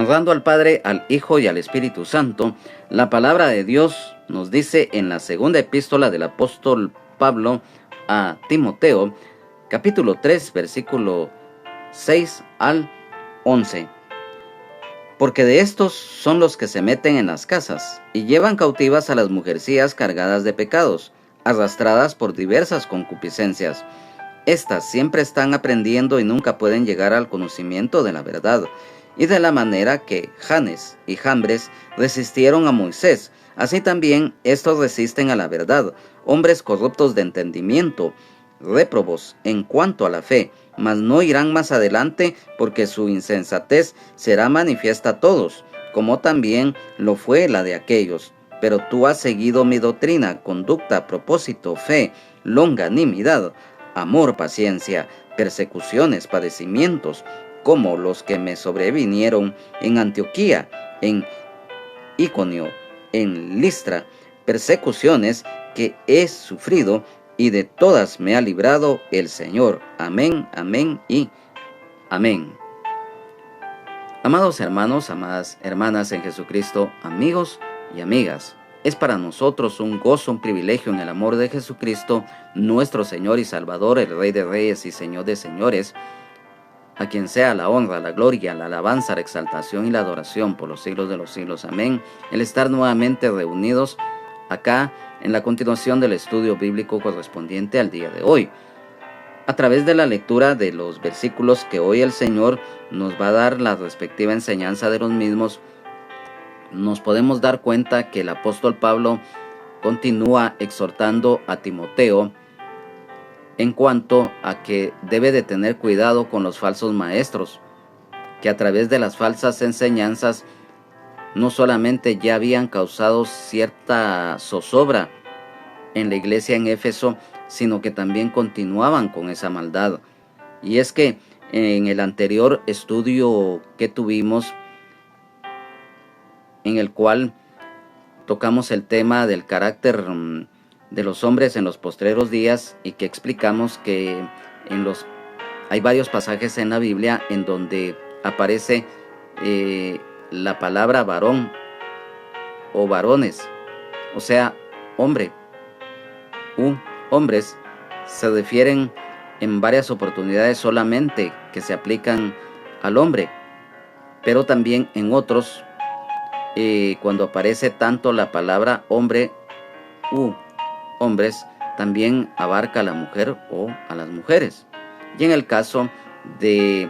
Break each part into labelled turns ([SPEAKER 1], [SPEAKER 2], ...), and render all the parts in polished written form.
[SPEAKER 1] Honrando al Padre, al Hijo y al Espíritu Santo, la palabra de Dios nos dice en la segunda epístola del apóstol Pablo a Timoteo, capítulo 3, versículo 6 al 11. Porque de estos son los que se meten en las casas y llevan cautivas a las mujercías cargadas de pecados, arrastradas por diversas concupiscencias. Estas siempre están aprendiendo y nunca pueden llegar al conocimiento de la verdad. Y de la manera que Janes y Jambres resistieron a Moisés, así también estos resisten a la verdad, hombres corruptos de entendimiento, réprobos en cuanto a la fe, mas no irán más adelante porque su insensatez será manifiesta a todos, como también lo fue la de aquellos. Pero tú has seguido mi doctrina, conducta, propósito, fe, longanimidad, amor, paciencia, persecuciones, padecimientos, como los que me sobrevinieron en Antioquía, en Iconio, en Listra, persecuciones que he sufrido, y de todas me ha librado el Señor. Amén, amén y amén. Amados hermanos, amadas hermanas en Jesucristo, amigos y amigas, es para nosotros un gozo, un privilegio en el amor de Jesucristo, nuestro Señor y Salvador, el Rey de Reyes y Señor de Señores, a quien sea la honra, la gloria, la alabanza, la exaltación y la adoración por los siglos de los siglos. Amén. El estar nuevamente reunidos acá en la continuación del estudio bíblico correspondiente al día de hoy. A través de la lectura de los versículos que hoy el Señor nos va a dar la respectiva enseñanza de los mismos, nos podemos dar cuenta que el apóstol Pablo continúa exhortando a Timoteo en cuanto a que debe de tener cuidado con los falsos maestros, que a través de las falsas enseñanzas no solamente ya habían causado cierta zozobra en la iglesia en Éfeso, sino que también continuaban con esa maldad. Y es que en el anterior estudio que tuvimos, en el cual tocamos el tema del carácter de los hombres en los postreros días, y que explicamos que hay varios pasajes en la Biblia en donde aparece la palabra varón o varones, o sea, hombre u hombres, se refieren en varias oportunidades solamente que se aplican al hombre, pero también en otros, cuando aparece tanto la palabra hombre u hombres, también abarca a la mujer o a las mujeres. Y en el caso de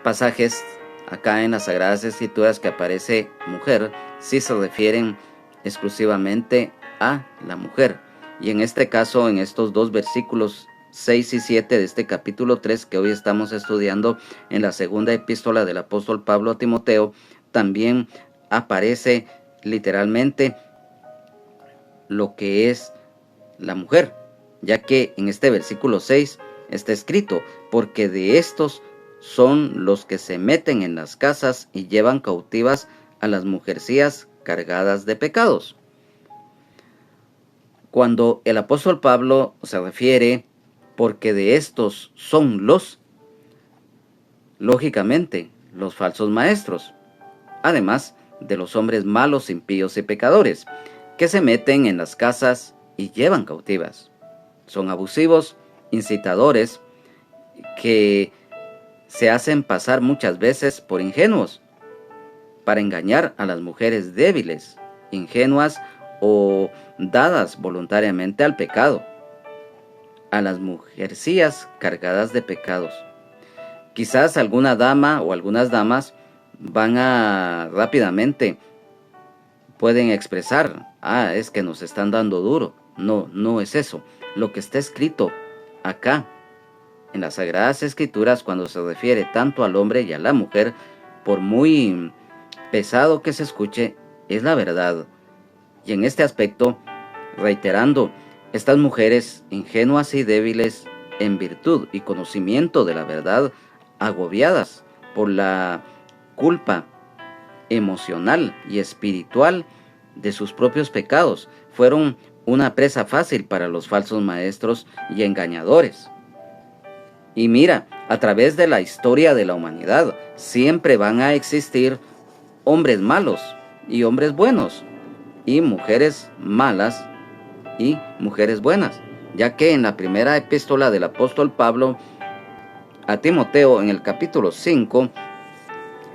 [SPEAKER 1] pasajes acá en las Sagradas Escrituras que aparece mujer, sí se refieren exclusivamente a la mujer. Y en este caso, en estos dos versículos 6 y 7 de este capítulo 3 que hoy estamos estudiando en la segunda epístola del apóstol Pablo a Timoteo, también aparece literalmente lo que es la mujer, ya que en este versículo 6 está escrito: porque de estos son los que se meten en las casas y llevan cautivas a las mujercías cargadas de pecados. Cuando el apóstol Pablo se refiere porque de estos son lógicamente, los falsos maestros, además de los hombres malos, impíos y pecadores, que se meten en las casas y llevan cautivas. Son abusivos, incitadores, que se hacen pasar muchas veces por ingenuos, para engañar a las mujeres débiles, ingenuas o dadas voluntariamente al pecado, a las mujercías cargadas de pecados. Quizás alguna dama o algunas damas rápidamente pueden expresar: es que nos están dando duro. No es eso. Lo que está escrito acá en las Sagradas Escrituras, cuando se refiere tanto al hombre y a la mujer, por muy pesado que se escuche, es la verdad. Y en este aspecto, reiterando, estas mujeres ingenuas y débiles en virtud y conocimiento de la verdad, agobiadas por la culpa emocional y espiritual de sus propios pecados, fueron una presa fácil para los falsos maestros y engañadores. Y mira, a través de la historia de la humanidad, siempre van a existir hombres malos y hombres buenos, y mujeres malas y mujeres buenas, ya que en la primera epístola del apóstol Pablo a Timoteo, en el capítulo 5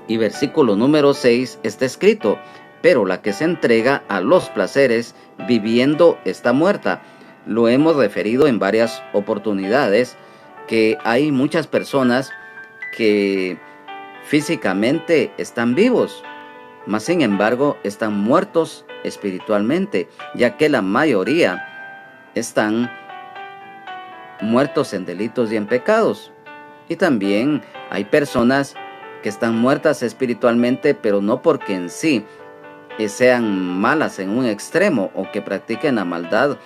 [SPEAKER 1] y versículo número 6, está escrito: pero la que se entrega a los placeres viviendo está muerta. Lo hemos referido en varias oportunidades, que hay muchas personas que físicamente están vivos, mas sin embargo están muertos espiritualmente, ya que la mayoría están muertos en delitos y en pecados. Y también hay personas que están muertas espiritualmente, pero no porque en sí sean malas en un extremo o que practiquen la maldad,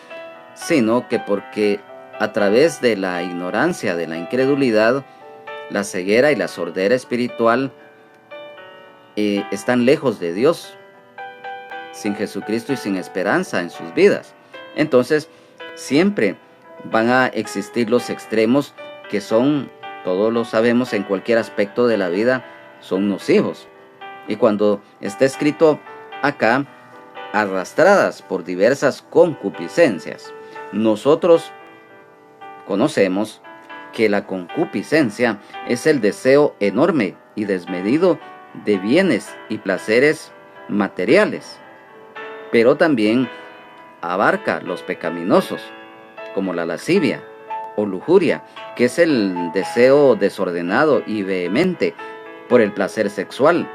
[SPEAKER 1] sino que porque a través de la ignorancia, de la incredulidad, la ceguera y la sordera espiritual, están lejos de Dios, sin Jesucristo y sin esperanza en sus vidas. Entonces, siempre van a existir los extremos que son, todos lo sabemos, en cualquier aspecto de la vida, son nocivos. Y cuando está escrito acá, arrastradas por diversas concupiscencias, nosotros conocemos que la concupiscencia es el deseo enorme y desmedido de bienes y placeres materiales, pero también abarca los pecaminosos, como la lascivia o lujuria, que es el deseo desordenado y vehemente por el placer sexual.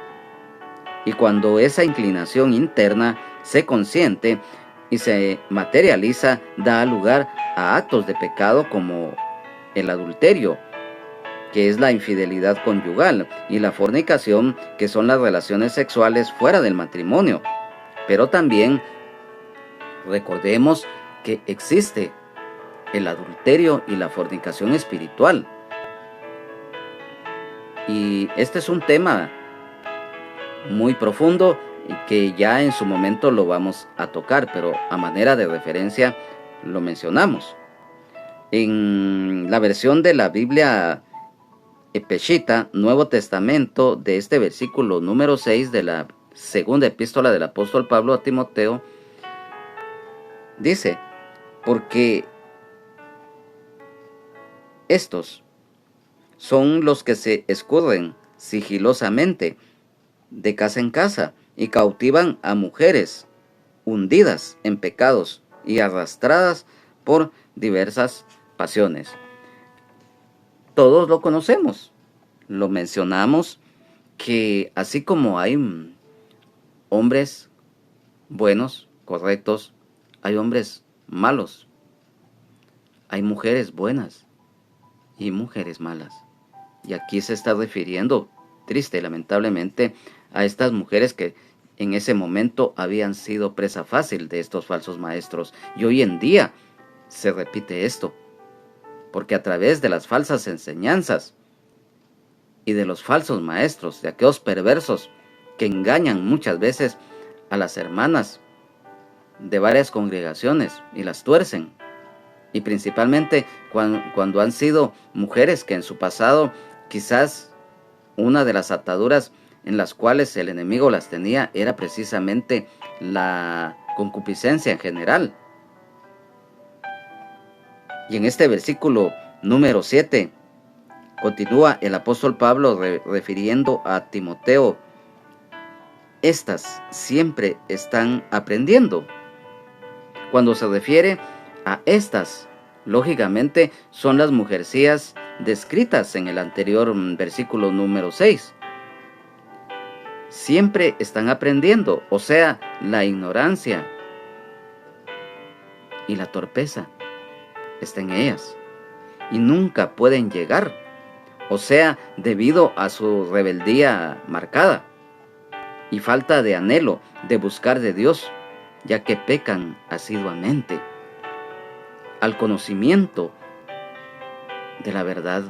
[SPEAKER 1] Y cuando esa inclinación interna se consiente y se materializa, da lugar a actos de pecado como el adulterio, que es la infidelidad conyugal, y la fornicación, que son las relaciones sexuales fuera del matrimonio. Pero también recordemos que existe el adulterio y la fornicación espiritual. Y este es un tema muy profundo y que ya en su momento lo vamos a tocar, pero a manera de referencia lo mencionamos. En la versión de la Biblia Peshitta, Nuevo Testamento, de este versículo número 6 de la segunda epístola del apóstol Pablo a Timoteo, dice: porque estos son los que se escurren sigilosamente de casa en casa y cautivan a mujeres hundidas en pecados y arrastradas por diversas pasiones. Todos lo conocemos, lo mencionamos, que así como hay hombres buenos, correctos, hay hombres malos, hay mujeres buenas y mujeres malas. Y aquí se está refiriendo, triste y lamentablemente, a estas mujeres que en ese momento habían sido presa fácil de estos falsos maestros. Y hoy en día se repite esto, porque a través de las falsas enseñanzas y de los falsos maestros, de aquellos perversos que engañan muchas veces a las hermanas de varias congregaciones y las tuercen, y principalmente cuando han sido mujeres que en su pasado quizás una de las ataduras en las cuales el enemigo las tenía era precisamente la concupiscencia en general. Y en este versículo número 7 continúa el apóstol Pablo refiriendo a Timoteo: estas siempre están aprendiendo. Cuando se refiere a estas, lógicamente son las mujercías descritas en el anterior versículo número 6. Siempre están aprendiendo, o sea, la ignorancia y la torpeza está en ellas y nunca pueden llegar, o sea, debido a su rebeldía marcada y falta de anhelo de buscar de Dios, ya que pecan asiduamente al conocimiento de la verdad.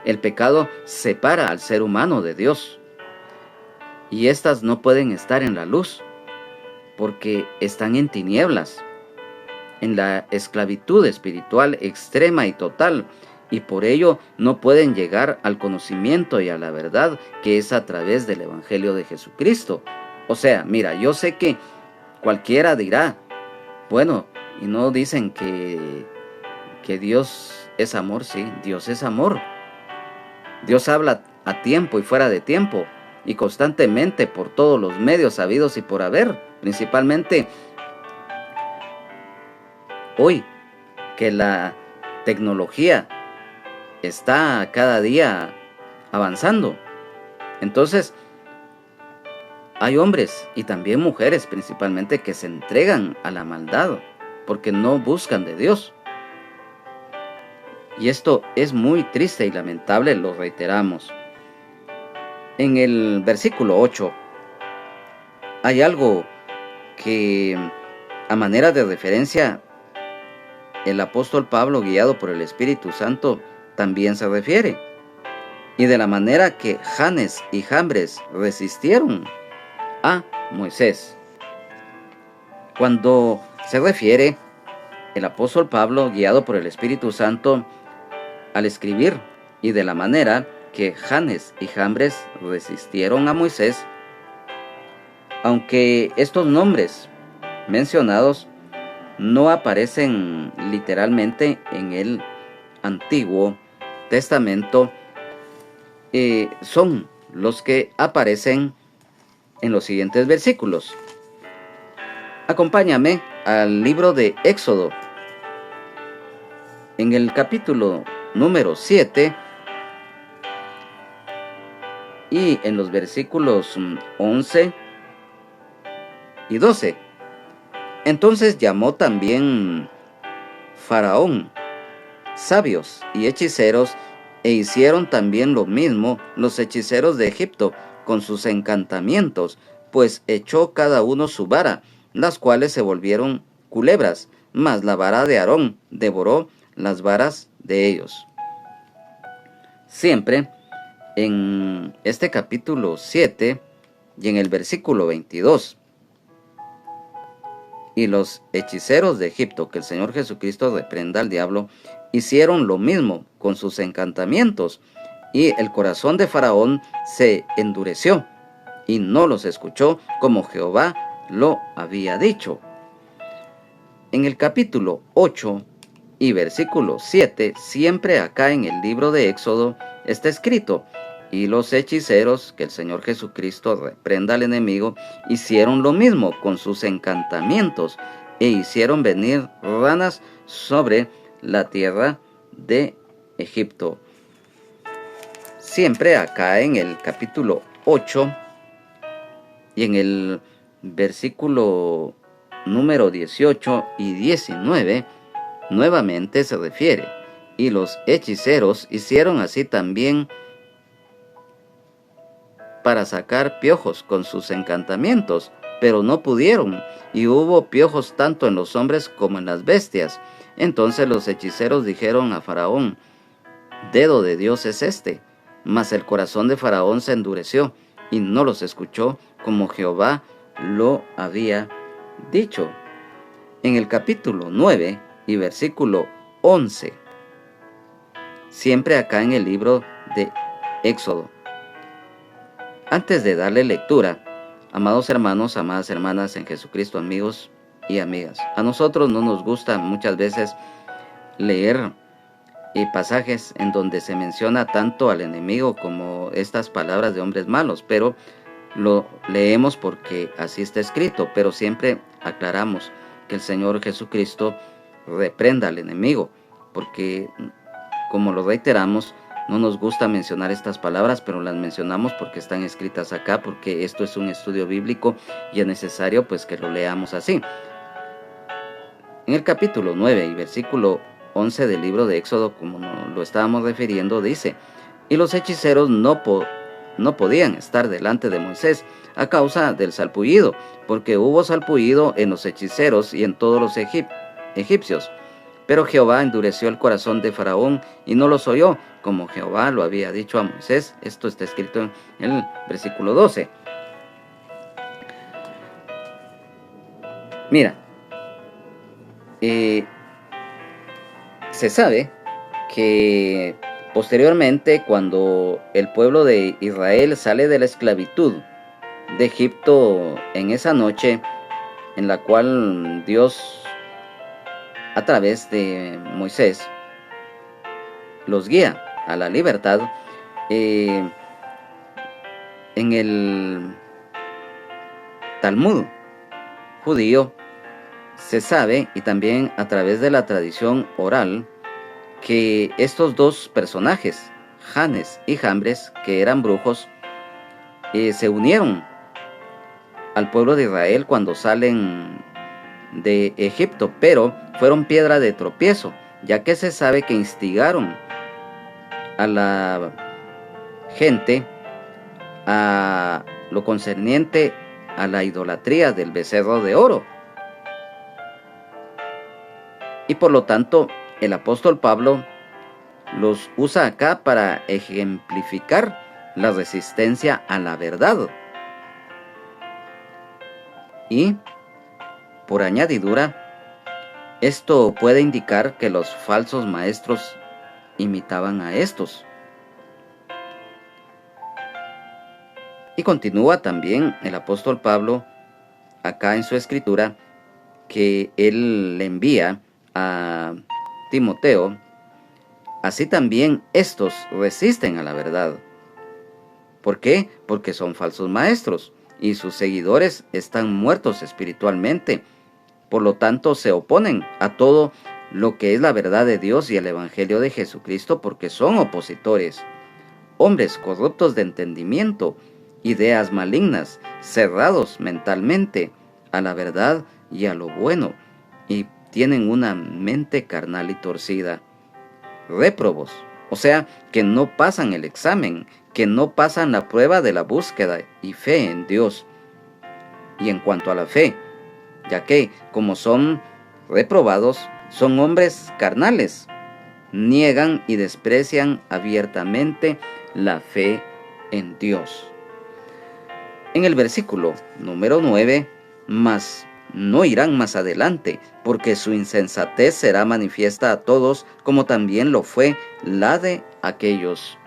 [SPEAKER 1] El pecado separa al ser humano de Dios, y éstas no pueden estar en la luz porque están en tinieblas, en la esclavitud espiritual extrema y total, y por ello no pueden llegar al conocimiento y a la verdad que es a través del Evangelio de Jesucristo. O sea, mira, yo sé que cualquiera dirá, bueno, y no dicen que Dios es amor. Sí, Dios es amor. Dios habla a tiempo y fuera de tiempo y constantemente por todos los medios habidos y por haber, principalmente hoy que la tecnología está cada día avanzando. Entonces, hay hombres y también mujeres principalmente que se entregan a la maldad porque no buscan de Dios. Y esto es muy triste y lamentable, lo reiteramos. En el versículo 8 hay algo que, a manera de referencia, el apóstol Pablo, guiado por el Espíritu Santo, también se refiere. Y de la manera que Janes y Jambres resistieron a Moisés. Cuando se refiere el apóstol Pablo, guiado por el Espíritu Santo, al escribir, y de la manera que Janes y Jambres resistieron a Moisés, aunque estos nombres mencionados no aparecen literalmente en el Antiguo Testamento, son los que aparecen en los siguientes versículos. Acompáñame al libro de Éxodo, en el capítulo número 7 y en los versículos 11 y 12. Entonces llamó también Faraón sabios y hechiceros, e hicieron también lo mismo los hechiceros de Egipto con sus encantamientos, pues echó cada uno su vara, las cuales se volvieron culebras, mas la vara de Aarón devoró las varas de ellos. Siempre en este capítulo 7 y en el versículo 22. Y los hechiceros de Egipto, que el Señor Jesucristo reprenda al diablo, hicieron lo mismo con sus encantamientos, y el corazón de Faraón se endureció, y no los escuchó como Jehová lo había dicho. En el capítulo 8 y versículo 7, siempre acá en el libro de Éxodo, está escrito: y los hechiceros, que el Señor Jesucristo reprenda al enemigo, hicieron lo mismo con sus encantamientos, e hicieron venir ranas sobre la tierra de Egipto. Siempre acá en el capítulo 8 y en el versículo número 18 y 19, nuevamente se refiere: y los hechiceros hicieron así también para sacar piojos con sus encantamientos, pero no pudieron, y hubo piojos tanto en los hombres como en las bestias. Entonces los hechiceros dijeron a Faraón: dedo de Dios es este. Mas el corazón de Faraón se endureció, y no los escuchó como Jehová lo había dicho. En el capítulo 9 y versículo 11, siempre acá en el libro de Éxodo. Antes de darle lectura, amados hermanos, amadas hermanas en Jesucristo, amigos y amigas, a nosotros no nos gusta muchas veces leer pasajes en donde se menciona tanto al enemigo como estas palabras de hombres malos, pero lo leemos porque así está escrito, pero siempre aclaramos que el Señor Jesucristo reprenda al enemigo, porque, como lo reiteramos, no nos gusta mencionar estas palabras, pero las mencionamos porque están escritas acá, porque esto es un estudio bíblico y es necesario pues que lo leamos así. En el capítulo 9 y versículo 11 del libro de Éxodo, como lo estábamos refiriendo, dice: y los hechiceros no podían estar delante de Moisés a causa del salpullido, porque hubo salpullido en los hechiceros y en todos los egipcios. Pero Jehová endureció el corazón de Faraón y no los oyó, como Jehová lo había dicho a Moisés. Esto está escrito en el versículo 12. Mira, se sabe que posteriormente, cuando el pueblo de Israel sale de la esclavitud de Egipto en esa noche en la cual Dios, a través de Moisés, los guía a la libertad, en el Talmud judío se sabe, y también a través de la tradición oral, que estos dos personajes, Janes y Jambres, que eran brujos, se unieron al pueblo de Israel cuando salen de Egipto, pero fueron piedra de tropiezo, ya que se sabe que instigaron a la gente a lo concerniente a la idolatría del becerro de oro. Y por lo tanto, el apóstol Pablo los usa acá para ejemplificar la resistencia a la verdad. Y, por añadidura, esto puede indicar que los falsos maestros imitaban a estos. Y continúa también el apóstol Pablo acá en su escritura, que él le envía a Timoteo. Así también estos resisten a la verdad. ¿Por qué? Porque son falsos maestros y sus seguidores están muertos espiritualmente. Por lo tanto, se oponen a todo lo que es la verdad de Dios y el Evangelio de Jesucristo, porque son opositores, hombres corruptos de entendimiento, ideas malignas, cerrados mentalmente a la verdad y a lo bueno, y tienen una mente carnal y torcida. Réprobos, o sea, que no pasan el examen, que no pasan la prueba de la búsqueda y fe en Dios. Y en cuanto a la fe, ya que, como son reprobados, son hombres carnales, niegan y desprecian abiertamente la fe en Dios. En el versículo número 9, mas no irán más adelante, porque su insensatez será manifiesta a todos, como también lo fue la de aquellos.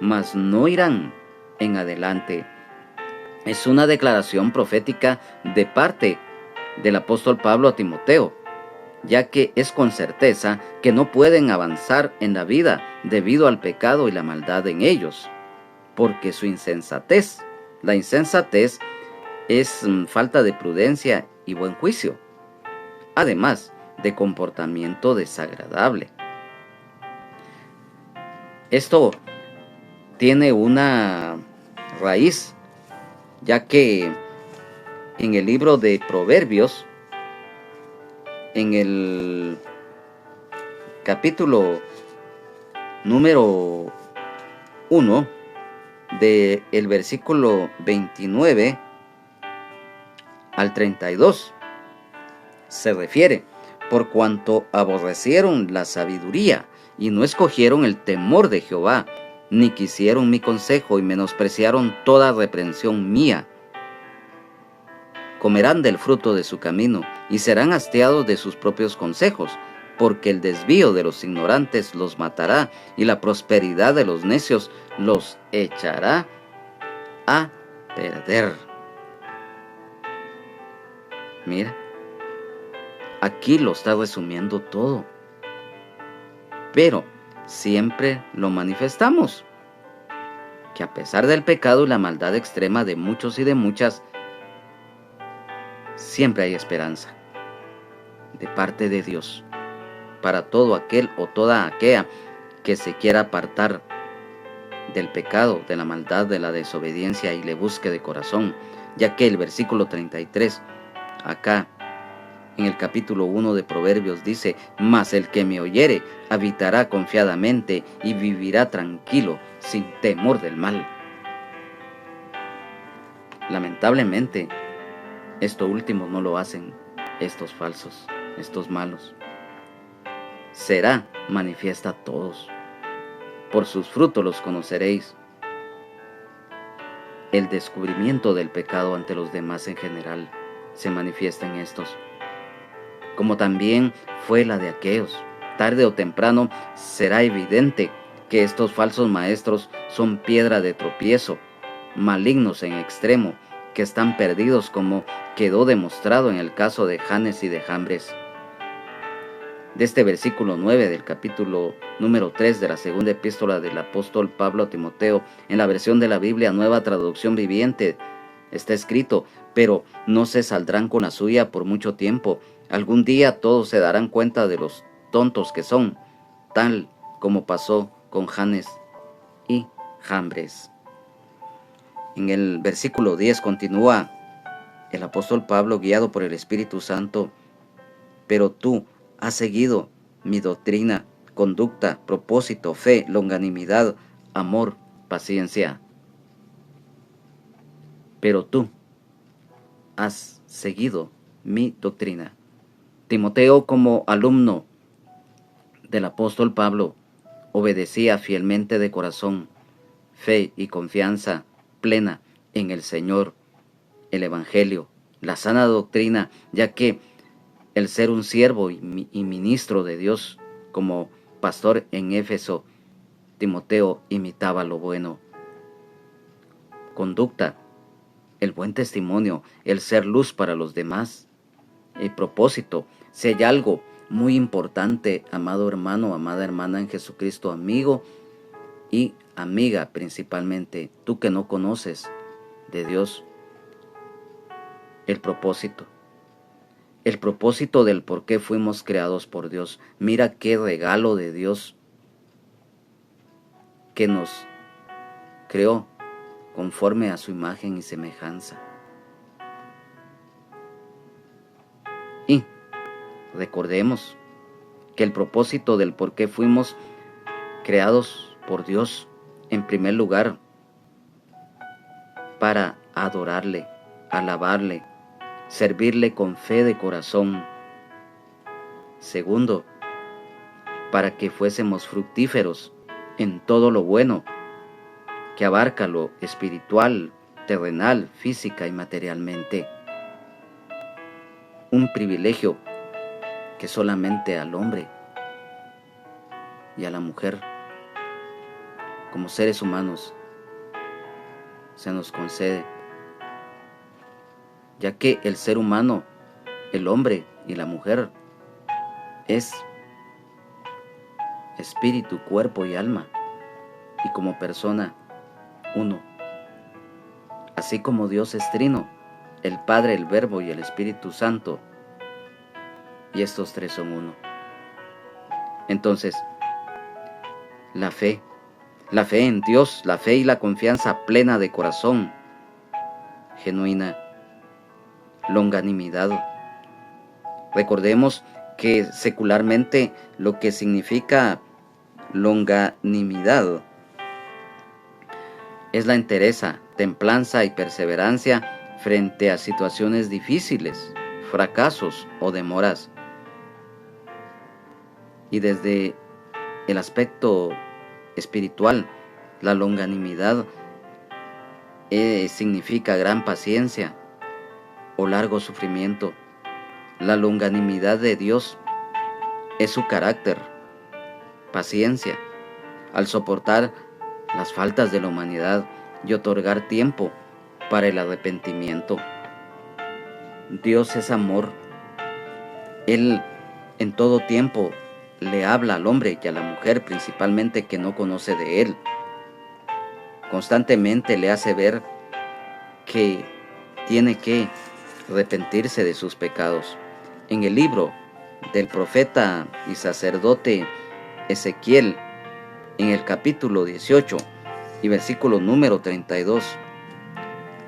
[SPEAKER 1] Mas no irán en adelante. Es una declaración profética de parte del apóstol Pablo a Timoteo, ya que es con certeza que no pueden avanzar en la vida debido al pecado y la maldad en ellos, porque su insensatez, la insensatez es falta de prudencia y buen juicio, además de comportamiento desagradable. Esto tiene una raíz, ya que en el libro de Proverbios, en el capítulo número 1, del versículo 29 al 32, se refiere: por cuanto aborrecieron la sabiduría y no escogieron el temor de Jehová, ni quisieron mi consejo y menospreciaron toda reprensión mía, comerán del fruto de su camino y serán hastiados de sus propios consejos, porque el desvío de los ignorantes los matará y la prosperidad de los necios los echará a perder. Mira, aquí lo está resumiendo todo, pero siempre lo manifestamos, que a pesar del pecado y la maldad extrema de muchos y de muchas, siempre hay esperanza de parte de Dios para todo aquel o toda aquella que se quiera apartar del pecado, de la maldad, de la desobediencia y le busque de corazón, ya que el versículo 33 acá en el capítulo 1 de Proverbios dice: mas el que me oyere habitará confiadamente y vivirá tranquilo sin temor del mal. Lamentablemente, esto último no lo hacen estos falsos, estos malos. Será manifiesta a todos. Por sus frutos los conoceréis. El descubrimiento del pecado ante los demás en general se manifiesta en estos, como también fue la de aquellos, tarde o temprano será evidente que estos falsos maestros son piedra de tropiezo, malignos en extremo, que están perdidos, como quedó demostrado en el caso de Janes y de Jambres. De este versículo 9 del capítulo número 3 de la segunda epístola del apóstol Pablo a Timoteo, en la versión de la Biblia Nueva Traducción Viviente, está escrito: pero no se saldrán con la suya por mucho tiempo. Algún día todos se darán cuenta de los tontos que son, tal como pasó con Janes y Jambres. En el versículo 10 continúa el apóstol Pablo, guiado por el Espíritu Santo: pero tú has seguido mi doctrina, conducta, propósito, fe, longanimidad, amor, paciencia. Pero tú has seguido mi doctrina. Timoteo, como alumno del apóstol Pablo, obedecía fielmente de corazón, fe y confianza plena en el Señor, el Evangelio, la sana doctrina, ya que el ser un siervo y ministro de Dios, como pastor en Éfeso, Timoteo imitaba lo bueno. Conducta, el buen testimonio, el ser luz para los demás. El propósito, si hay algo muy importante, amado hermano, amada hermana en Jesucristo, amigo y amiga principalmente, tú que no conoces de Dios, el propósito. El propósito del por qué fuimos creados por Dios. Mira qué regalo de Dios que nos creó conforme a su imagen y semejanza. Y recordemos que el propósito del por qué fuimos creados por Dios, en primer lugar, para adorarle, alabarle, servirle con fe de corazón. Segundo, para que fuésemos fructíferos en todo lo bueno, que abarca lo espiritual, terrenal, física y materialmente. Un privilegio que solamente al hombre y a la mujer, como seres humanos, se nos concede, ya que el ser humano, el hombre y la mujer, es espíritu, cuerpo y alma, y como persona, uno. Así como Dios es trino, el Padre, el Verbo y el Espíritu Santo, y estos tres son uno. Entonces, la fe en Dios, la fe y la confianza plena de corazón, genuina, longanimidad. Recordemos que secularmente lo que significa longanimidad es la entereza, templanza y perseverancia frente a situaciones difíciles, fracasos o demoras. Y desde el aspecto espiritual, la longanimidad significa gran paciencia o largo sufrimiento. La longanimidad de Dios es su carácter, paciencia, al soportar las faltas de la humanidad y otorgar tiempo para el arrepentimiento. Dios es amor. Él en todo tiempo le habla al hombre y a la mujer, principalmente que no conoce de Él. Constantemente le hace ver que tiene que arrepentirse de sus pecados. En el libro del profeta y sacerdote Ezequiel, en el capítulo 18 y versículo número 32,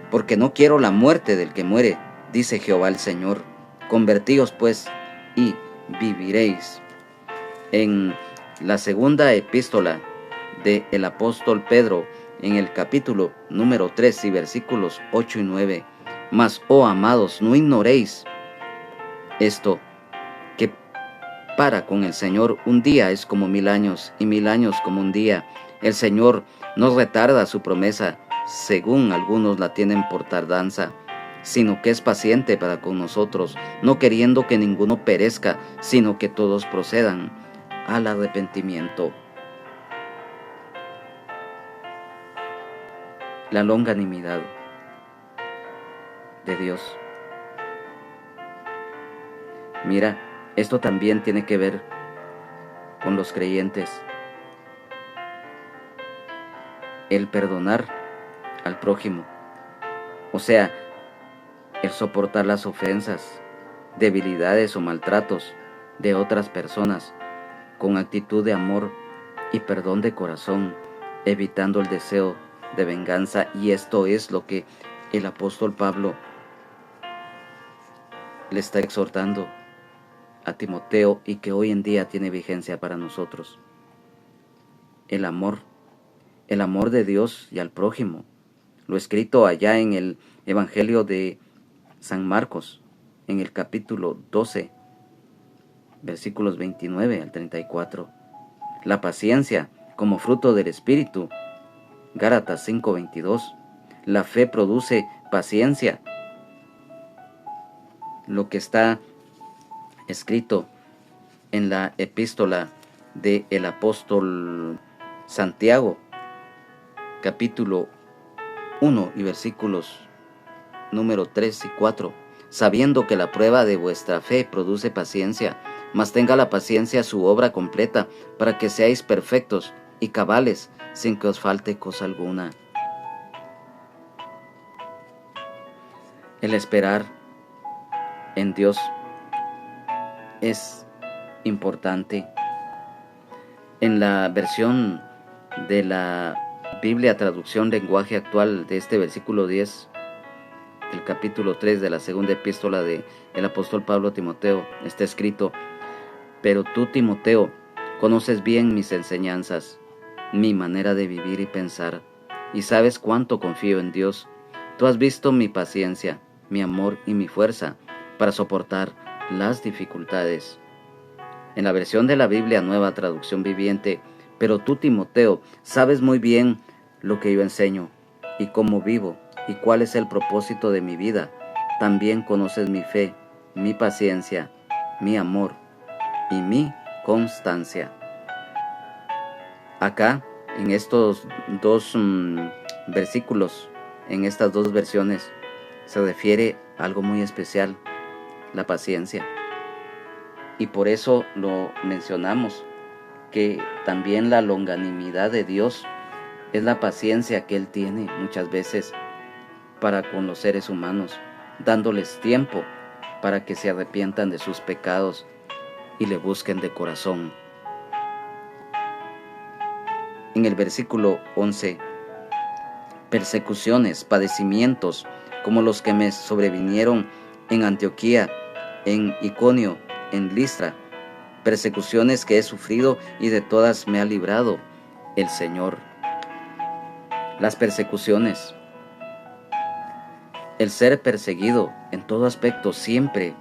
[SPEAKER 1] porque no quiero la muerte del que muere, dice Jehová el Señor. Convertíos pues y viviréis. En la segunda epístola del apóstol Pedro, en el capítulo número 3 y versículos 8 y 9, mas, oh amados, no ignoréis esto, que para con el Señor un día es como 1000 años, y 1000 años como un día. El Señor no retarda su promesa, según algunos la tienen por tardanza, sino que es paciente para con nosotros, no queriendo que ninguno perezca, sino que todos procedan al arrepentimiento. La longanimidad de Dios. Mira, esto también tiene que ver con los creyentes. El perdonar al prójimo. O sea, el soportar las ofensas, debilidades o maltratos de otras personas con actitud de amor y perdón de corazón, evitando el deseo de venganza. Y esto es lo que el apóstol Pablo le está exhortando a Timoteo y que hoy en día tiene vigencia para nosotros. El amor de Dios y al prójimo, lo escrito allá en el Evangelio de San Marcos, en el capítulo 12, versículos 29 al 34. La paciencia como fruto del Espíritu, Gálatas 5:22. La fe produce paciencia. Lo que está escrito en la epístola del apóstol Santiago, capítulo 1 y versículos número 3 y 4. Sabiendo que la prueba de vuestra fe produce paciencia, mas tenga la paciencia su obra completa, para que seáis perfectos y cabales, sin que os falte cosa alguna. El esperar en Dios es importante. En la versión de la Biblia, traducción lenguaje actual, de este versículo 10, el capítulo 3 de la segunda epístola del apóstol Pablo a Timoteo, está escrito: pero tú, Timoteo, conoces bien mis enseñanzas, mi manera de vivir y pensar, y sabes cuánto confío en Dios. Tú has visto mi paciencia, mi amor y mi fuerza para soportar las dificultades. En la versión de la Biblia Nueva Traducción Viviente: pero tú, Timoteo, sabes muy bien lo que yo enseño y cómo vivo y cuál es el propósito de mi vida. También conoces mi fe, mi paciencia, mi amor y mi constancia. Acá, en estos dos versículos, en estas dos versiones, se refiere a algo muy especial, la paciencia. Y por eso lo mencionamos, que también la longanimidad de Dios es la paciencia que Él tiene muchas veces para con los seres humanos, dándoles tiempo para que se arrepientan de sus pecados y le busquen de corazón. En el versículo 11, persecuciones, padecimientos, como los que me sobrevinieron en Antioquía, en Iconio, en Listra, persecuciones que he sufrido y de todas me ha librado el Señor. Las persecuciones, el ser perseguido en todo aspecto siempre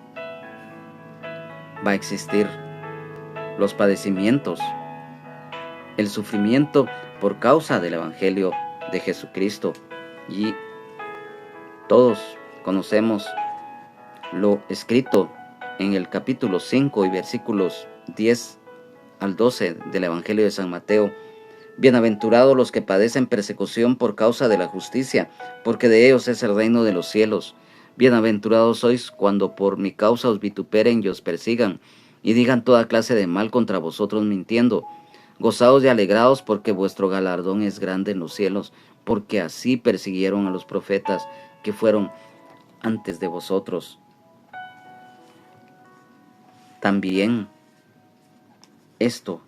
[SPEAKER 1] va a existir. Los padecimientos, el sufrimiento por causa del Evangelio de Jesucristo. Y todos conocemos lo escrito en el capítulo 5 y versículos 10 al 12 del Evangelio de San Mateo. Bienaventurados los que padecen persecución por causa de la justicia, porque de ellos es el reino de los cielos. Bienaventurados sois cuando por mi causa os vituperen y os persigan, y digan toda clase de mal contra vosotros mintiendo. Gozaos y alegraos, porque vuestro galardón es grande en los cielos, porque así persiguieron a los profetas que fueron antes de vosotros. También esto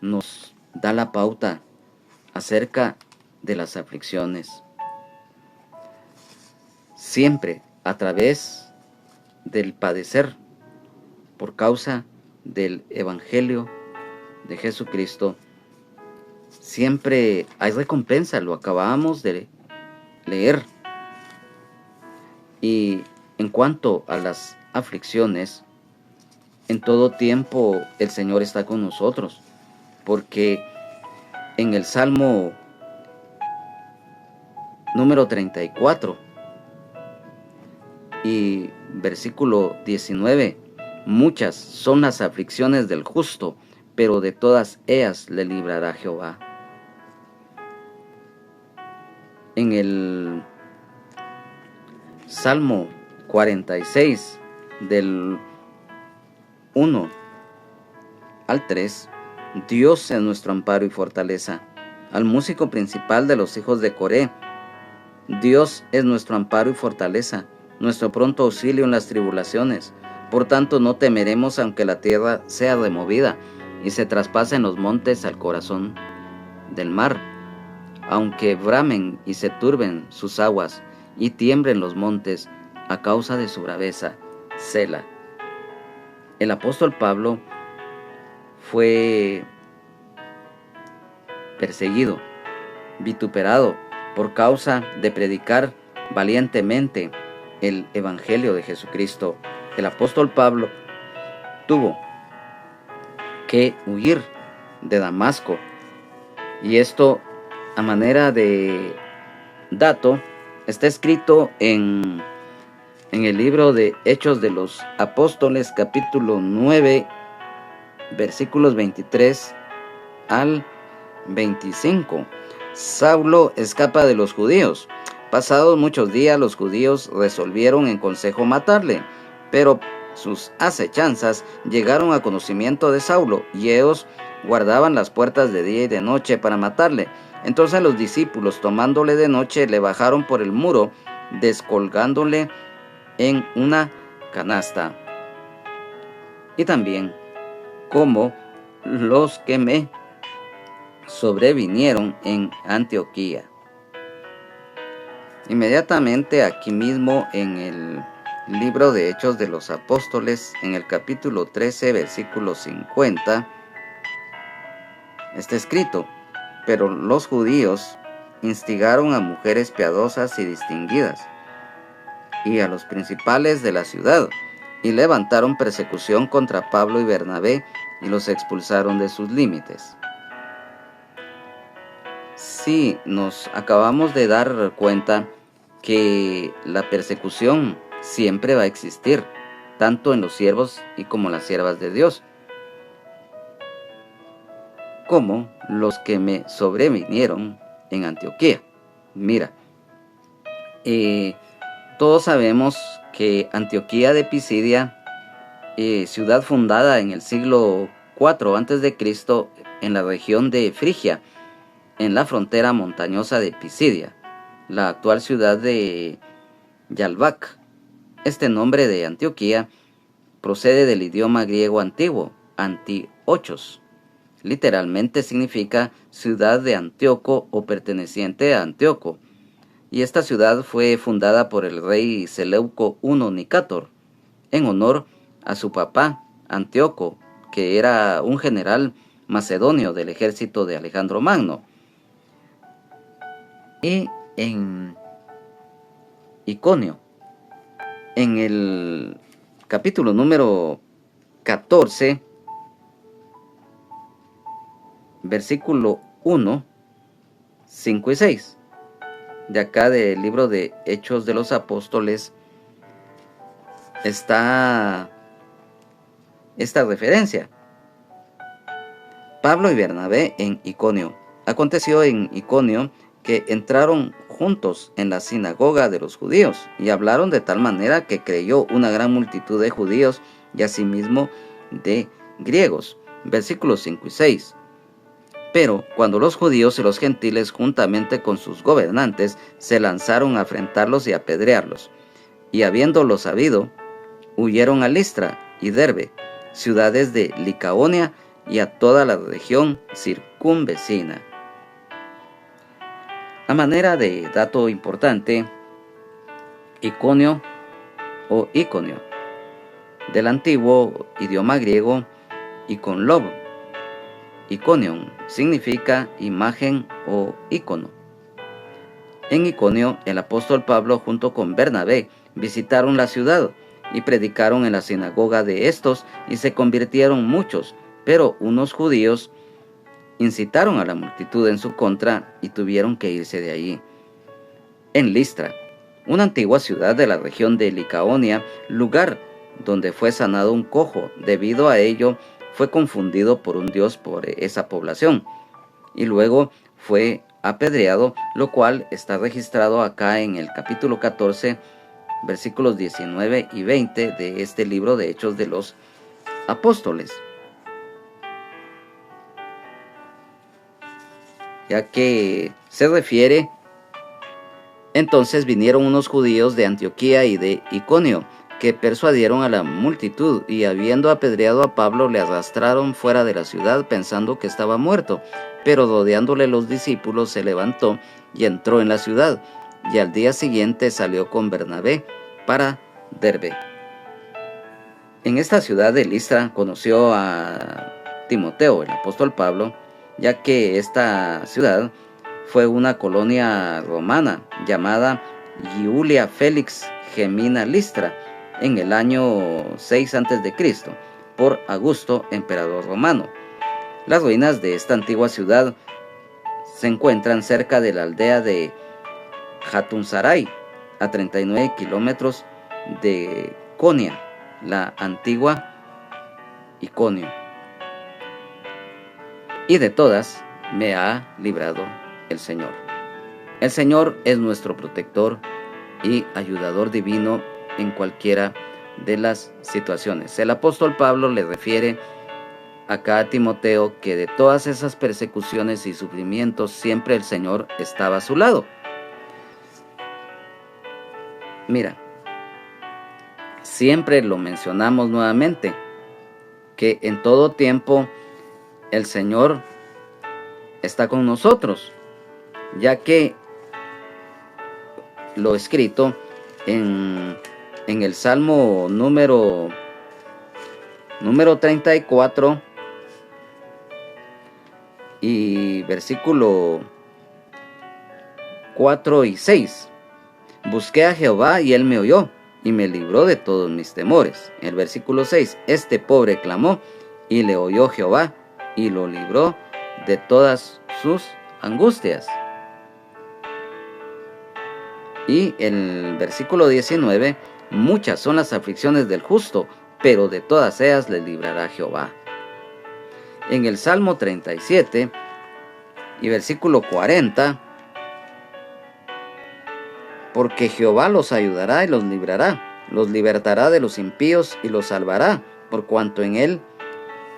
[SPEAKER 1] nos da la pauta acerca de las aflicciones. Siempre a través del padecer por causa del Evangelio de Jesucristo, siempre hay recompensa, lo acabamos de leer. Y en cuanto a las aflicciones, en todo tiempo el Señor está con nosotros, porque en el Salmo número 34 y versículo 19 Muchas son las aflicciones del justo, pero de todas ellas le librará Jehová. En el Salmo 46, del 1 al 3, Dios es nuestro amparo y fortaleza. Al músico principal de los hijos de Coré, Dios es nuestro amparo y fortaleza, nuestro pronto auxilio en las tribulaciones. Por tanto, no temeremos aunque la tierra sea removida y se traspasen los montes al corazón del mar, aunque bramen y se turben sus aguas y tiemblen los montes a causa de su braveza. Sela. El apóstol Pablo fue perseguido, vituperado por causa de predicar valientemente el Evangelio de Jesucristo. El apóstol Pablo tuvo que huir de Damasco, y esto, a manera de dato, está escrito en el libro de Hechos de los Apóstoles, capítulo 9, versículos 23 al 25. Saulo escapa de los judíos. Pasados muchos días, los judíos resolvieron en consejo matarle, pero sus acechanzas llegaron a conocimiento de Saulo, y ellos guardaban las puertas de día y de noche para matarle. Entonces los discípulos, tomándole de noche, le bajaron por el muro, descolgándole en una canasta. Y también, como los que me sobrevinieron en Antioquía. Inmediatamente aquí mismo en el libro de Hechos de los Apóstoles, en el capítulo 13, versículo 50, está escrito: pero los judíos instigaron a mujeres piadosas y distinguidas, y a los principales de la ciudad, y levantaron persecución contra Pablo y Bernabé, y los expulsaron de sus límites. Sí, nos acabamos de dar cuenta que la persecución siempre va a existir, tanto en los siervos y como las siervas de Dios, como los que me sobrevinieron en Antioquía. Mira, todos sabemos que Antioquía de Pisidia, ciudad fundada en el siglo IV a.C. en la región de Frigia, en la frontera montañosa de Pisidia, la actual ciudad de Yalvac. Este nombre de Antioquía procede del idioma griego antiguo, Antiochos. Literalmente significa ciudad de Antíoco o perteneciente a Antíoco. Y esta ciudad fue fundada por el rey Seleuco I Nicátor, en honor a su papá Antíoco, que era un general macedonio del ejército de Alejandro Magno. Y en Iconio, en el capítulo número 14, versículo 1, 5 y 6, de acá del libro de Hechos de los Apóstoles, está esta referencia: Pablo y Bernabé en Iconio. Aconteció en Iconio que entraron juntos en la sinagoga de los judíos y hablaron de tal manera que creyó una gran multitud de judíos y asimismo de griegos. Versículos 5 y 6. Pero cuando los judíos y los gentiles, juntamente con sus gobernantes, se lanzaron a afrentarlos y apedrearlos, y habiéndolo sabido, huyeron a Listra y Derbe, ciudades de Licaonia, y a toda la región circunvecina. A manera de dato importante, Iconio o Iconio, del antiguo idioma griego Iconlob, Iconion, significa imagen o ícono. En Iconio, el apóstol Pablo junto con Bernabé visitaron la ciudad y predicaron en la sinagoga de estos, y se convirtieron muchos, pero unos judíos incitaron a la multitud en su contra y tuvieron que irse de allí. En Listra, una antigua ciudad de la región de Licaonia, lugar donde fue sanado un cojo. Debido a ello, fue confundido por un dios por esa población. Y luego fue apedreado, lo cual está registrado acá en el capítulo 14, versículos 19 y 20 de este libro de Hechos de los Apóstoles. Ya que se refiere, entonces vinieron unos judíos de Antioquía y de Iconio, que persuadieron a la multitud, y habiendo apedreado a Pablo, le arrastraron fuera de la ciudad, pensando que estaba muerto. Pero rodeándole los discípulos, se levantó y entró en la ciudad, y al día siguiente salió con Bernabé para Derbe. En esta ciudad de Listra conoció a Timoteo, el apóstol Pablo, ya que esta ciudad fue una colonia romana llamada Iulia Felix Gemina Listra en el año 6 a.C. por Augusto, emperador romano. Las ruinas de esta antigua ciudad se encuentran cerca de la aldea de Hatunsaray, a 39 kilómetros de Konia, la antigua Iconio. Y de todas me ha librado el Señor. El Señor es nuestro protector y ayudador divino en cualquiera de las situaciones. El apóstol Pablo le refiere acá a Timoteo que de todas esas persecuciones y sufrimientos siempre el Señor estaba a su lado. Mira, siempre lo mencionamos nuevamente, que en todo tiempo el Señor está con nosotros, ya que lo escrito en el Salmo número 34 y versículo 4 y 6. Busqué a Jehová y él me oyó y me libró de todos mis temores. El versículo 6. Este pobre clamó y le oyó Jehová y lo libró de todas sus angustias. Y el versículo 19. Muchas son las aflicciones del justo, pero de todas ellas le librará Jehová. En el Salmo 37 y versículo 40. Porque Jehová los ayudará y los librará, los libertará de los impíos y los salvará, por cuanto en él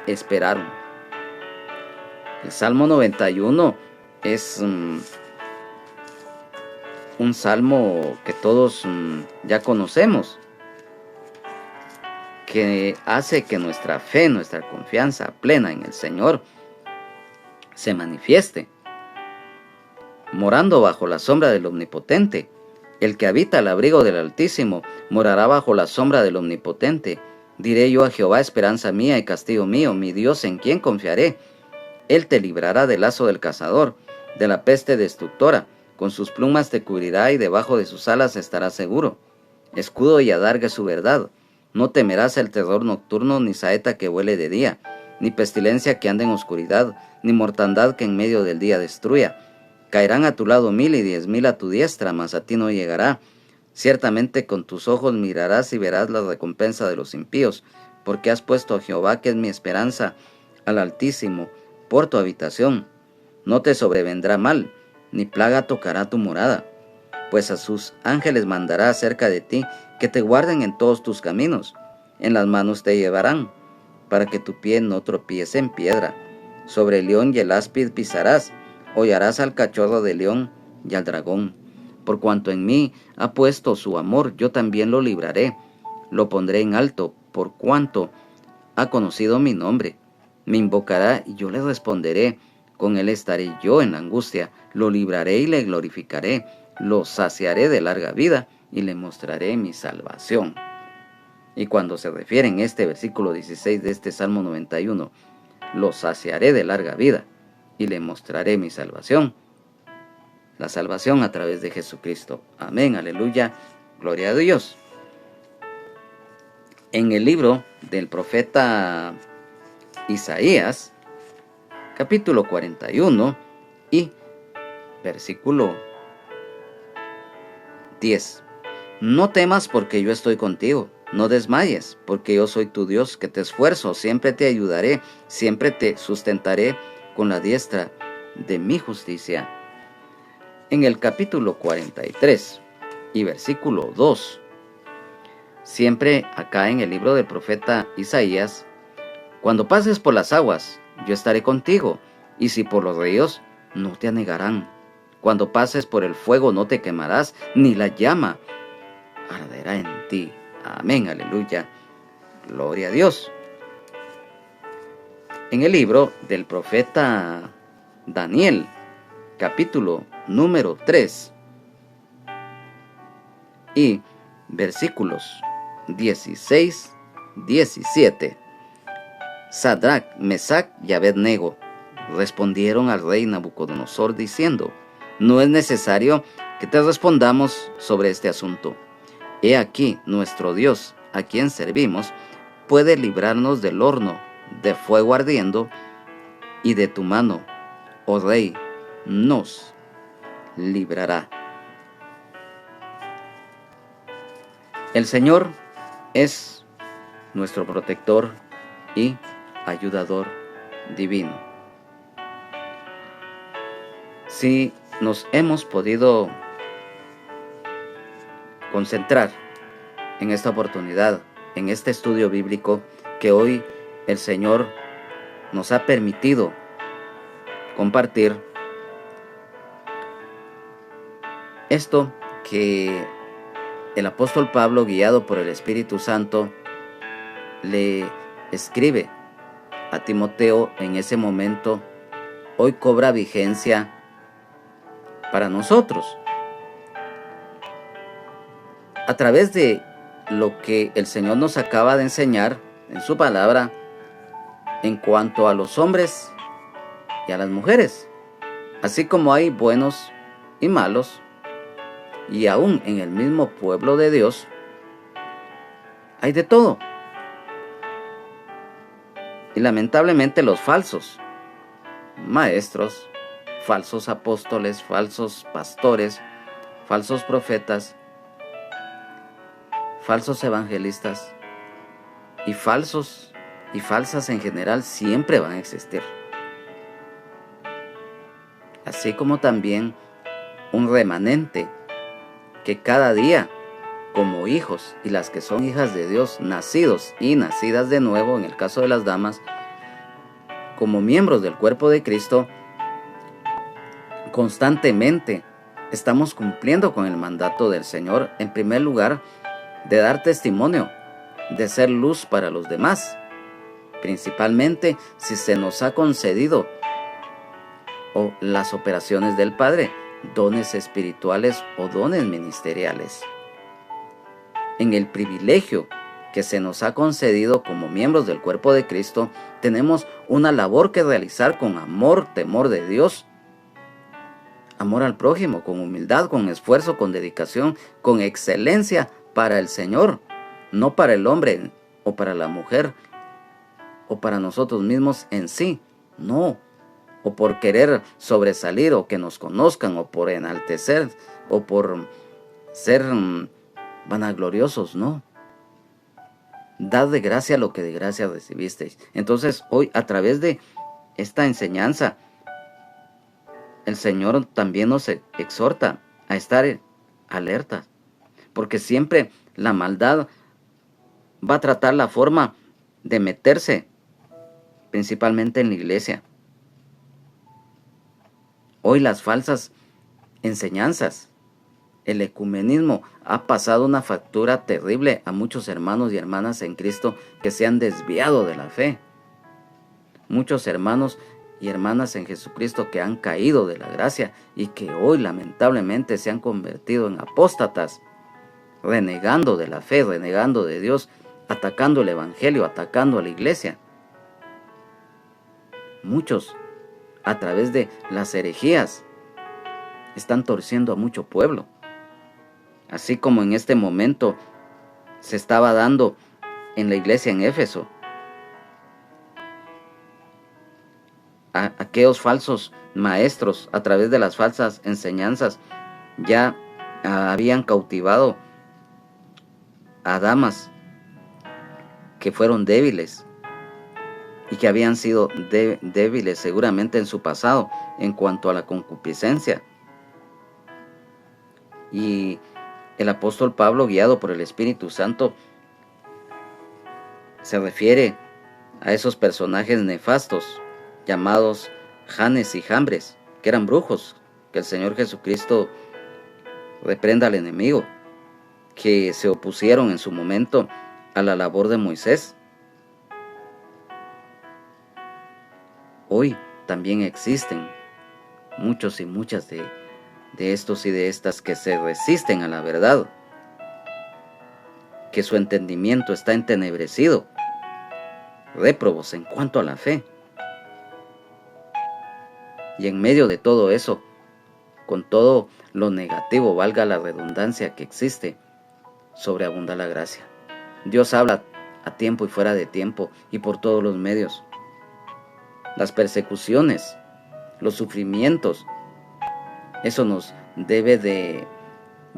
[SPEAKER 1] esperaron. El Salmo 91 es un salmo que todos ya conocemos, que hace que nuestra fe, nuestra confianza plena en el Señor se manifieste. Morando bajo la sombra del Omnipotente, el que habita al abrigo del Altísimo morará bajo la sombra del Omnipotente. Diré yo a Jehová, esperanza mía y castigo mío, mi Dios en quien confiaré. Él te librará del lazo del cazador, de la peste destructora. Con sus plumas te cubrirá y debajo de sus alas estarás seguro. Escudo y adarga es su verdad. No temerás el terror nocturno, ni saeta que vuele de día, ni pestilencia que ande en oscuridad, ni mortandad que en medio del día destruya. Caerán a tu lado 1000 y 10,000 a tu diestra, mas a ti no llegará. Ciertamente con tus ojos mirarás y verás la recompensa de los impíos, porque has puesto a Jehová, que es mi esperanza, al Altísimo, por tu habitación. No te sobrevendrá mal, ni plaga tocará tu morada, pues a sus ángeles mandará acerca de ti, que te guarden en todos tus caminos. En las manos te llevarán, para que tu pie no tropiece en piedra. Sobre el león y el áspid pisarás, hollarás al cachorro de león y al dragón. Por cuanto en mí ha puesto su amor, yo también lo libraré. Lo pondré en alto, por cuanto ha conocido mi nombre. Me invocará y yo le responderé. Con él estaré yo en la angustia. Lo libraré y le glorificaré. Lo saciaré de larga vida y le mostraré mi salvación. Y cuando se refiere en este versículo 16 de este Salmo 91, lo saciaré de larga vida y le mostraré mi salvación. La salvación a través de Jesucristo. Amén, aleluya, gloria a Dios. En el libro del profeta Isaías, capítulo 41 y versículo 10. No temas porque yo estoy contigo. no desmayes, porque yo soy tu Dios que te esfuerzo, siempre te ayudaré, siempre te sustentaré con la diestra de mi justicia. En el capítulo 43 y versículo 2, siempre acá en el libro del profeta Isaías, cuando pases por las aguas, yo estaré contigo, y si por los ríos, no te anegarán. Cuando pases por el fuego, no te quemarás, ni la llama arderá en ti. Amén, aleluya. Gloria a Dios. En el libro del profeta Daniel, capítulo número 3 y versículos 16, 17. Sadrac, Mesac y Abednego respondieron al rey Nabucodonosor diciendo: no es necesario que te respondamos sobre este asunto. He aquí, nuestro Dios, a quien servimos, puede librarnos del horno de fuego ardiendo, y de tu mano, oh rey, nos librará. El Señor es nuestro protector y ayudador divino. Si nos hemos podido concentrar en esta oportunidad, en este estudio bíblico que hoy el Señor nos ha permitido compartir, esto que el apóstol Pablo, guiado por el Espíritu Santo, le escribe a Timoteo en ese momento, hoy cobra vigencia para nosotros. A través de lo que el Señor nos acaba de enseñar en su palabra en cuanto a los hombres y a las mujeres, así como hay buenos y malos, y aún en el mismo pueblo de Dios hay de todo. Y lamentablemente los falsos maestros, falsos apóstoles, falsos pastores, falsos profetas, falsos evangelistas y falsos y falsas en general siempre van a existir. Así como también un remanente que cada día, como hijos y las que son hijas de Dios, nacidos y nacidas de nuevo, en el caso de las damas, como miembros del cuerpo de Cristo, constantemente estamos cumpliendo con el mandato del Señor, en primer lugar, de dar testimonio, de ser luz para los demás, principalmente si se nos ha concedido o las operaciones del Padre, dones espirituales o dones ministeriales. En el privilegio que se nos ha concedido como miembros del cuerpo de Cristo, tenemos una labor que realizar con amor, temor de Dios, amor al prójimo, con humildad, con esfuerzo, con dedicación, con excelencia para el Señor, no para el hombre o para la mujer o para nosotros mismos en sí, no, o por querer sobresalir o que nos conozcan o por enaltecer o por ser vanagloriosos, no. Dad de gracia lo que de gracia recibisteis. Entonces hoy, a través de esta enseñanza, el Señor también nos exhorta a estar alertas, porque siempre la maldad va a tratar la forma de meterse, principalmente en la iglesia. Hoy las falsas enseñanzas, el ecumenismo ha pasado una factura terrible a muchos hermanos y hermanas en Cristo que se han desviado de la fe. Muchos hermanos y hermanas en Jesucristo que han caído de la gracia y que hoy lamentablemente se han convertido en apóstatas, renegando de la fe, renegando de Dios, atacando el evangelio, atacando a la iglesia. Muchos, a través de las herejías, están torciendo a mucho pueblo. Así como en este momento se estaba dando en la iglesia en Éfeso. Aquellos falsos maestros, a través de las falsas enseñanzas, ya habían cautivado a damas que fueron débiles y que habían sido débiles seguramente en su pasado en cuanto a la concupiscencia. Y el apóstol Pablo, guiado por el Espíritu Santo, se refiere a esos personajes nefastos llamados Janes y Jambres, que eran brujos, que el Señor Jesucristo reprenda al enemigo, que se opusieron en su momento a la labor de Moisés. Hoy también existen muchos y muchas de estos y de estas que se resisten a la verdad, que su entendimiento está entenebrecido, réprobos en cuanto a la fe. Y en medio de todo eso, con todo lo negativo, valga la redundancia que existe, sobreabunda la gracia. Dios habla a tiempo y fuera de tiempo y por todos los medios. Las persecuciones, los sufrimientos, eso nos debe de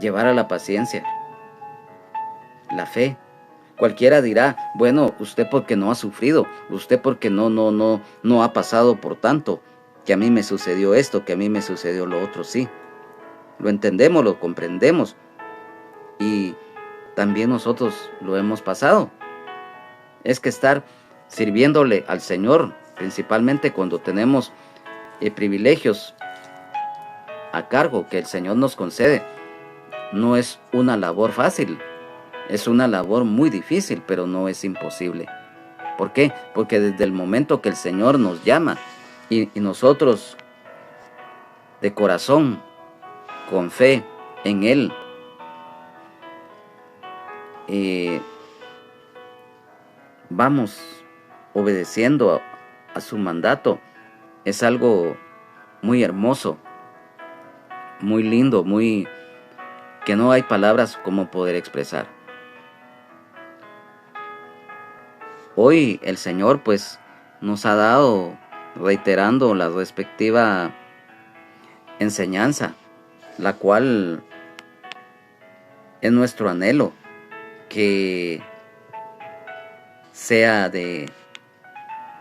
[SPEAKER 1] llevar a la paciencia, la fe. Cualquiera dirá, bueno, usted porque no ha sufrido, usted porque no ha pasado por tanto, que a mí me sucedió esto, que a mí me sucedió lo otro. Sí, lo entendemos, lo comprendemos y también nosotros lo hemos pasado. Es que estar sirviéndole al Señor, principalmente cuando tenemos privilegios a cargo que el Señor nos concede, no es una labor fácil, es una labor muy difícil, pero no es imposible. ¿Por qué? Porque desde el momento que el Señor nos llama y nosotros de corazón, con fe en Él, vamos obedeciendo a su mandato, es algo muy hermoso, muy lindo, muy que no hay palabras como poder expresar. Hoy el Señor pues nos ha dado, reiterando la respectiva enseñanza, la cual es nuestro anhelo, que sea de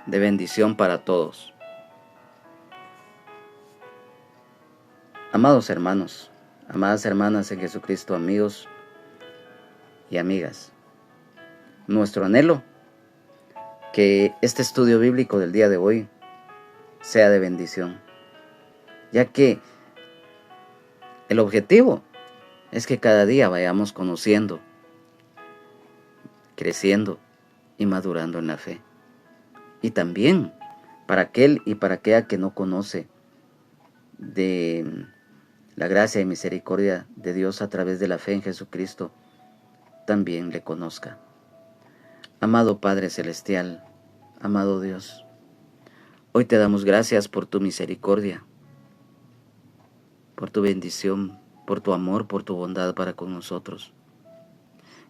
[SPEAKER 1] bendición para todos. Amados hermanos, amadas hermanas en Jesucristo, amigos y amigas, nuestro anhelo, que este estudio bíblico del día de hoy sea de bendición, ya que el objetivo es que cada día vayamos conociendo, creciendo y madurando en la fe. Y también para aquel y para aquella que no conoce de la gracia y misericordia de Dios a través de la fe en Jesucristo, también le conozca. Amado Padre Celestial, amado Dios, hoy te damos gracias por tu misericordia, por tu bendición, por tu amor, por tu bondad para con nosotros.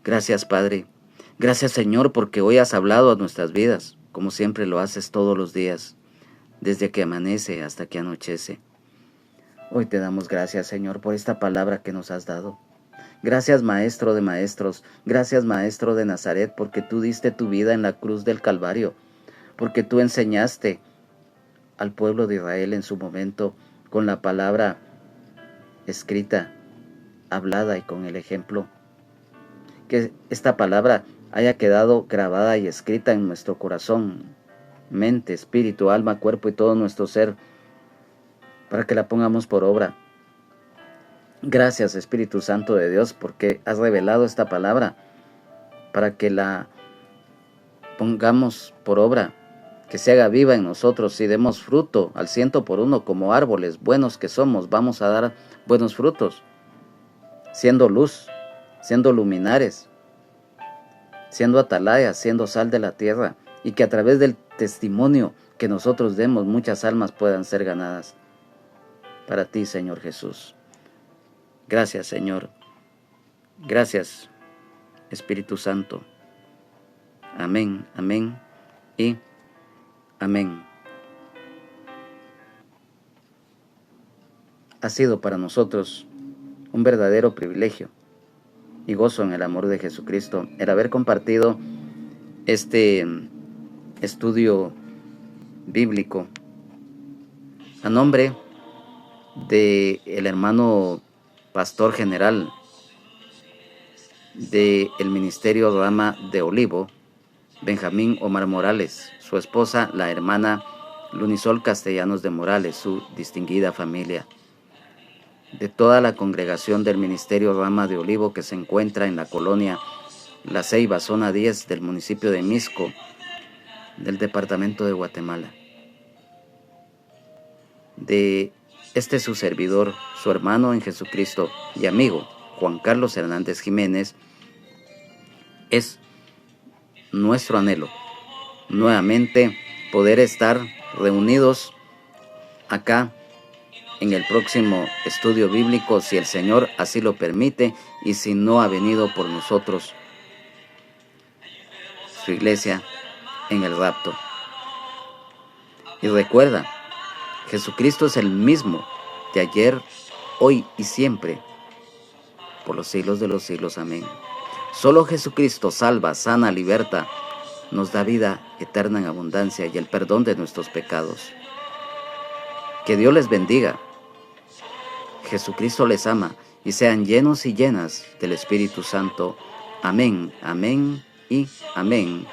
[SPEAKER 1] Gracias, Padre. Gracias, Señor, porque hoy has hablado a nuestras vidas, como siempre lo haces todos los días, desde que amanece hasta que anochece. Hoy te damos gracias, Señor, por esta palabra que nos has dado. Gracias, Maestro de Maestros. Gracias, Maestro de Nazaret, porque tú diste tu vida en la cruz del Calvario, porque tú enseñaste al pueblo de Israel en su momento con la palabra escrita, hablada y con el ejemplo. Que esta palabra haya quedado grabada y escrita en nuestro corazón, mente, espíritu, alma, cuerpo y todo nuestro ser, para que la pongamos por obra. Gracias, Espíritu Santo de Dios, porque has revelado esta palabra, para que la pongamos por obra, que se haga viva en nosotros y demos fruto al 100 por 1, como árboles buenos que somos. Vamos a dar buenos frutos, siendo luz, siendo luminares, siendo atalayas, siendo sal de la tierra, y que a través del testimonio que nosotros demos, muchas almas puedan ser ganadas para ti, Señor Jesús. Gracias, Señor. Gracias, Espíritu Santo. Amén, amén y amén. Ha sido para nosotros un verdadero privilegio y gozo en el amor de Jesucristo el haber compartido este estudio bíblico a nombre de el hermano pastor general del Ministerio Rama de Olivo, Benjamín Omar Morales, su esposa, la hermana Lunisol Castellanos de Morales, su distinguida familia, de toda la congregación del Ministerio Rama de Olivo que se encuentra en la colonia La Ceiba, zona 10 del municipio de Misco, del departamento de Guatemala. De su servidor, su hermano en Jesucristo y amigo, Juan Carlos Hernández Jiménez, es nuestro anhelo nuevamente poder estar reunidos acá en el próximo estudio bíblico, si el Señor así lo permite y si no ha venido por nosotros su iglesia en el rapto. Y recuerda, Jesucristo es el mismo de ayer, hoy y siempre, por los siglos de los siglos. Amén. Solo Jesucristo salva, sana, liberta, nos da vida eterna en abundancia y el perdón de nuestros pecados. Que Dios les bendiga. Jesucristo les ama y sean llenos y llenas del Espíritu Santo. Amén, amén y amén.